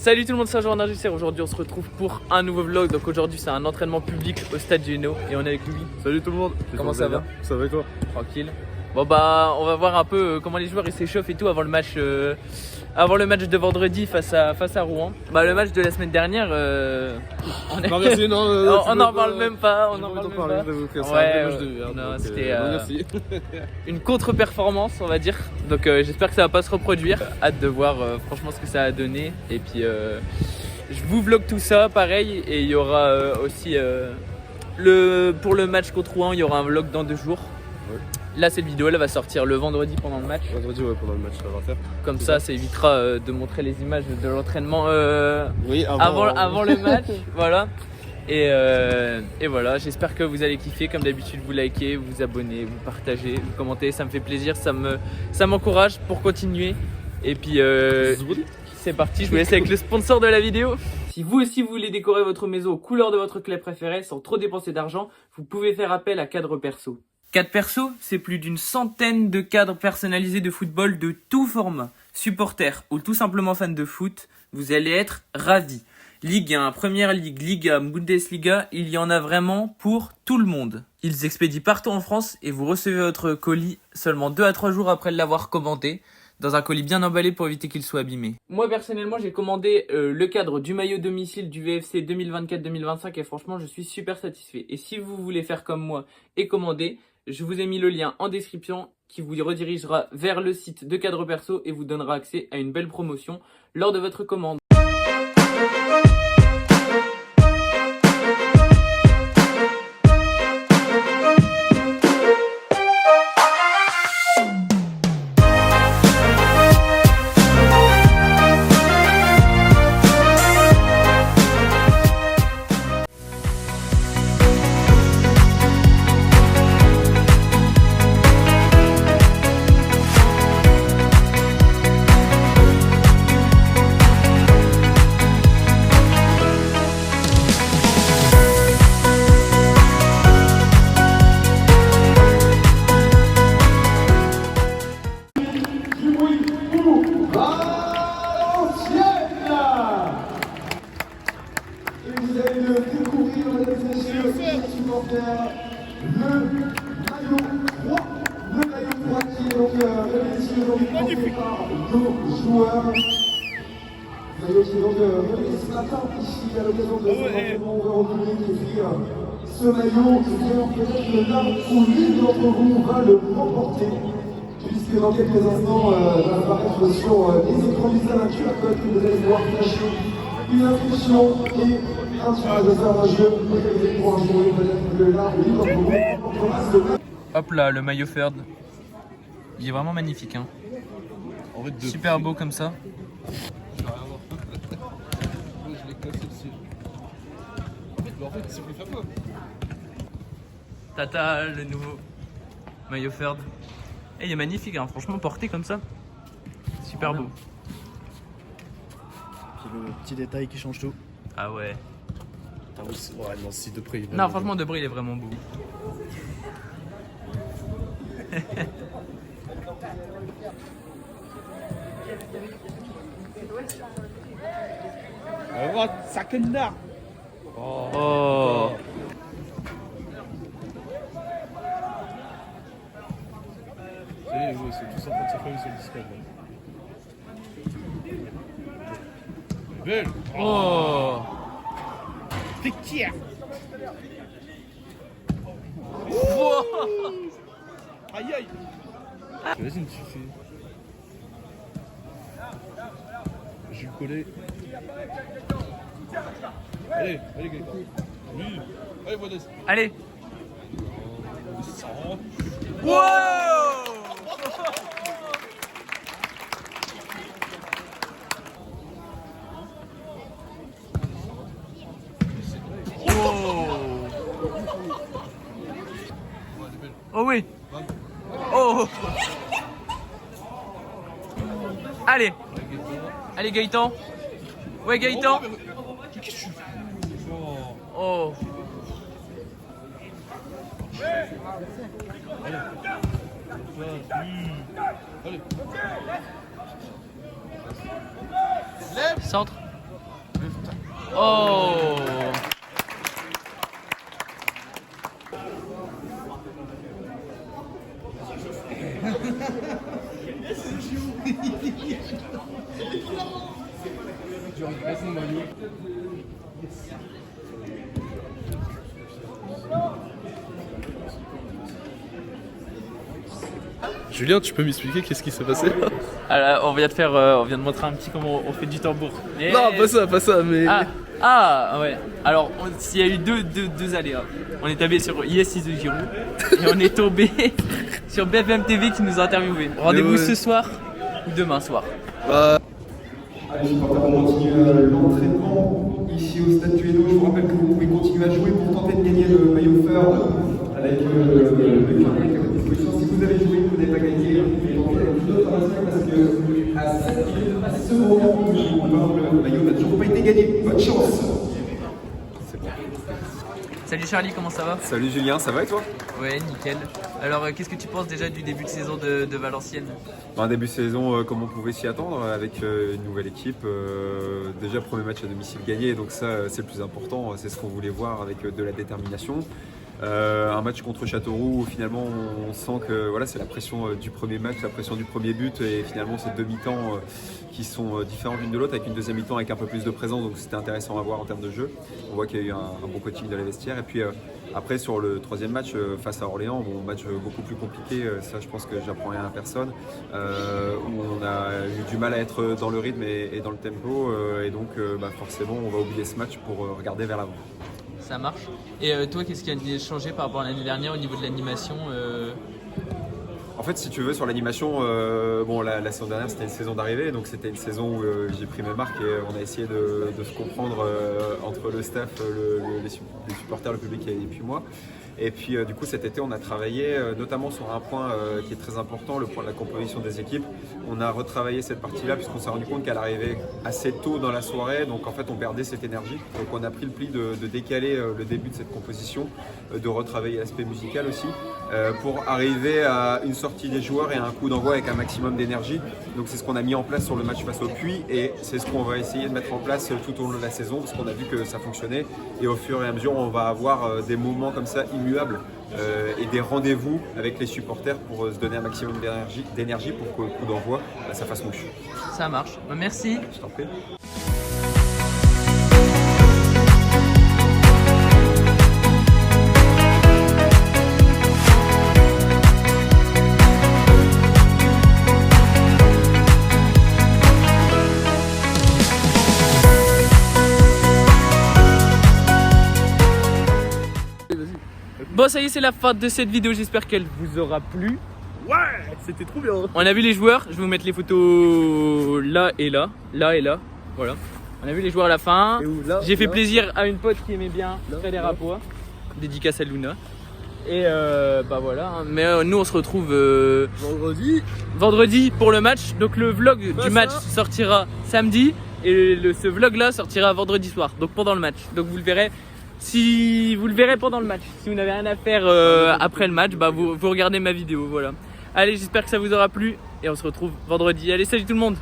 Salut tout le monde, c'est Jean Judiciaire. Aujourd'hui on se retrouve pour un nouveau vlog. Donc aujourd'hui c'est un entraînement public au stade Geno et on est avec lui. Salut tout le monde. Comment ça va? Ça va et toi? Tranquille. Bon bah on va voir un peu comment les joueurs ils s'échauffent et tout avant le match de vendredi face à Rouen. Bah le match de la semaine dernière on n'en parle même pas. C'était une contre-performance on va dire. Donc j'espère que ça va pas se reproduire. Hâte de voir franchement ce que ça a donné. Et puis je vous vlog tout ça pareil. Et il y aura aussi pour le match contre Rouen, il y aura un vlog dans 2 jours. Ouais. Là cette vidéo elle va sortir le vendredi pendant le match. Vendredi ouais, pendant le match ça va faire. Comme ça évitera de montrer les images de l'entraînement oui, avant le match. Voilà. Et voilà, j'espère que vous allez kiffer. Comme d'habitude, vous likez, vous abonnez, vous partagez, vous commentez, ça me fait plaisir, ça m'encourage pour continuer. Et puis c'est parti, je vous laisse avec le sponsor de la vidéo. Si vous aussi vous voulez décorer votre maison aux couleurs de votre club préféré sans trop dépenser d'argent, vous pouvez faire appel à Cadre Perso. Cadre Perso, c'est plus d'une centaine de cadres personnalisés de football de tout format. Supporters ou tout simplement fans de foot, vous allez être ravis. Ligue 1, Première Ligue, Liga, Bundesliga, il y en a vraiment pour tout le monde. Ils expédient partout en France et vous recevez votre colis seulement 2 à 3 jours après l'avoir commandé, dans un colis bien emballé pour éviter qu'il soit abîmé. Moi personnellement j'ai commandé le cadre du maillot domicile du VFC 2024-2025 et franchement je suis super satisfait. Et si vous voulez faire comme moi et commander, je vous ai mis le lien en description qui vous redirigera vers le site de Cadre Perso et vous donnera accès à une belle promotion lors de votre commande. Magnifique. Nos joueurs. Maillot qui est donc venu ce matin ici à l'occasion de cet entraînement ouvert au public. Et puis ce maillot, peut-être que l'un ou l'une d'entre vous va le remporter. Puisque dans quelques instants va apparaître sur les écrans du stade un QR code que vous allez pouvoir flasher une inscription et un tirage au sort d'un jeu. Peut-être pour un jour, peut-être que l'un ou l'une d'entre vous remportera ce match. Hop là, le maillot third. Il est vraiment magnifique hein. En fait, super beau comme ça. Je l'ai cassé aussi. En fait, c'est plus faire quoi? Tata, le nouveau maillot third. Et il est magnifique hein, franchement porté comme ça. Super beau. Puis le petit détail qui change tout. Ah ouais. Ah oui, ouais, non, si de près. Non, franchement, De Bruyne il est vraiment beau. On va voir Sakenda. Oh. C'est tous en train de se faire sur le Discord. Belle. Oh. Fekir. Aïe aïe. Vas-y, tu fais. Jules Collet. Allez, allez, gars. Oui. Allez, Modeste. Allez. Wow. Oh oui. Oh. Allez. Allez Gaëtan. Ouais Gaëtan. Qu'est-ce que tu fais? Oh. Allez. Allez. Centre. Oh. Je regrette mon maillot. Julien, tu peux m'expliquer qu'est-ce qui s'est passé? Alors, on vient de montrer un petit comment on fait du tambour. Mais- Non, pas ça, mais. Ouais. Alors, il y a eu deux aléas. On est tombé sur Yes is the Giroud et on est tombé sur BFM TV qui nous a interviewé. Rendez-vous ouais. ce soir ou demain soir. Bah, Allez, supporters, on continue l'entraînement ici au Stade Tueno. Je vous rappelle que vous pouvez continuer à jouer pour tenter de gagner le maillot Third avec le carnet à votre disposition. Si vous avez joué, vous n'avez pas gagné, vous pouvez tenter avec une autre action parce que à ce moment où on parle, le maillot n'a toujours pas été gagné. Bonne chance! Salut Charlie, comment ça va? Salut Julien, ça va et toi? Ouais, nickel. Alors, qu'est-ce que tu penses déjà du début de saison de Valenciennes? Un début de saison comme on pouvait s'y attendre avec une nouvelle équipe. Déjà premier match à domicile gagné, donc ça c'est le plus important, c'est ce qu'on voulait voir avec de la détermination. Un match contre Châteauroux où finalement on sent que voilà, c'est la pression du premier match, la pression du premier but et finalement ces deux mi-temps qui sont différentes l'une de l'autre avec une deuxième mi-temps avec un peu plus de présence, donc c'était intéressant à voir en termes de jeu. On voit qu'il y a eu un bon coaching de la vestiaire et puis après sur le troisième match face à Orléans, bon, match beaucoup plus compliqué, ça je pense que j'apprends rien à personne, où on a eu du mal à être dans le rythme et dans le tempo et donc forcément on va oublier ce match pour regarder vers l'avant. Ça marche. Et toi, qu'est-ce qui a changé par rapport à l'année dernière au niveau de l'animation En fait, si tu veux, sur l'animation, la saison dernière c'était une saison d'arrivée, donc c'était une saison où j'ai pris mes marques et on a essayé de se comprendre entre le staff, les supporters, le public et puis moi. Et puis du coup cet été on a travaillé notamment sur un point qui est très important, le point de la composition des équipes. On a retravaillé cette partie-là puisqu'on s'est rendu compte qu'elle arrivait assez tôt dans la soirée, donc en fait on perdait cette énergie. Donc on a pris le pli de décaler le début de cette composition, de retravailler l'aspect musical aussi, pour arriver à une sortie des joueurs et à un coup d'envoi avec un maximum d'énergie. Donc c'est ce qu'on a mis en place sur le match face au Puy et c'est ce qu'on va essayer de mettre en place tout au long de la saison parce qu'on a vu que ça fonctionnait et au fur et à mesure on va avoir des moments comme ça immuables et des rendez-vous avec les supporters pour se donner un maximum d'énergie pour que le coup d'envoi ça fasse mouche. Ça marche. Merci. Je t'en prie. Bon, ça y est, c'est la fin de cette vidéo. J'espère qu'elle vous aura plu. ouais, c'était trop bien. On a vu les joueurs. Je vais vous mettre les photos là et là. Là et là. Voilà. On a vu les joueurs à la fin. Et où, là, J'ai fait là. plaisir à une pote qui aimait bien Là, Fred là. Rapois. Dédicace à Luna. Et voilà. hein. Mais nous, on se retrouve vendredi pour le match. Donc le vlog du match sortira samedi. Et ce vlog là sortira vendredi soir. Donc pendant le match. Donc vous le verrez. Si vous le verrez pendant le match, si vous n'avez rien à faire après le match, vous regardez ma vidéo, voilà. Allez, j'espère que ça vous aura plu et on se retrouve vendredi. Allez, salut tout le monde!